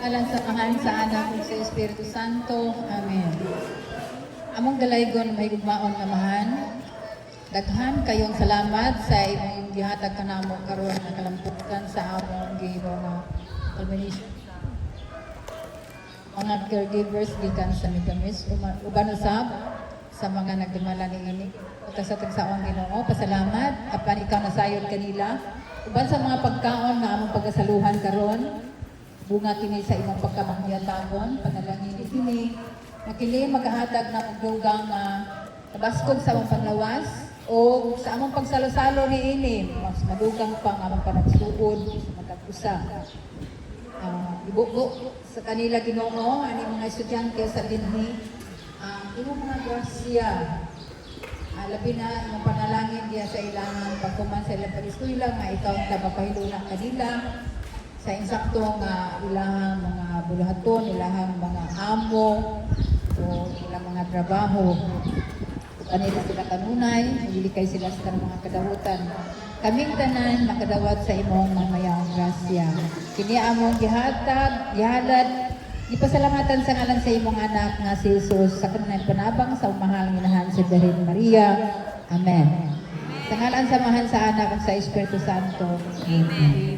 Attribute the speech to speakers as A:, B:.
A: Alang samahan sa anak ug sa Espiritu Santo. Amen. Among dalaygon may gugmaon nga mahan. Daghan kayong salamat sa imong gihatag kanamo karon nga kalamputan sa among gihimo nga culmination. Mga caregivers gikan sa Midamis uban usab sa mga nagdumala niini. Uta sa tagsaong Ginoo, pasalamat apan ikaw nasayod kanila. Uban sa mga pagkaon na among pagasaluhan karon, bunga kini sa imong pagkamahiyataon, panalangin kini makili magahatag na pagdugang nabaskog sa among panglawas o sa among pagsalo-salo niini mas madugang pa ang among panagsuod sa matag-usa. Ibugo sa kanila Ginoo ani mga estudyante sa dinhi imong mga grasya. Labi na imong panalangin diya sa ilang pagkuman sa ilang pag-eskwela nga ikaw ang mapahilula kanila sa insaktong ilang mga buluhaton, ilang mga amo o ilang mga trabaho. Kanila sila kanunay, ilikay sila sa mga kadahutan. Kaming tanan makadawat sa imong mamayang grasya. Kini among gihalad, ipasalamatan sa ngalan sa imong anak nga si Jesus sa kanunay panabang sa mahal nga inahan si Birhen Maria. Amen. Sa ngalan samahan sa anak ug sa Espiritu Santo. Amen.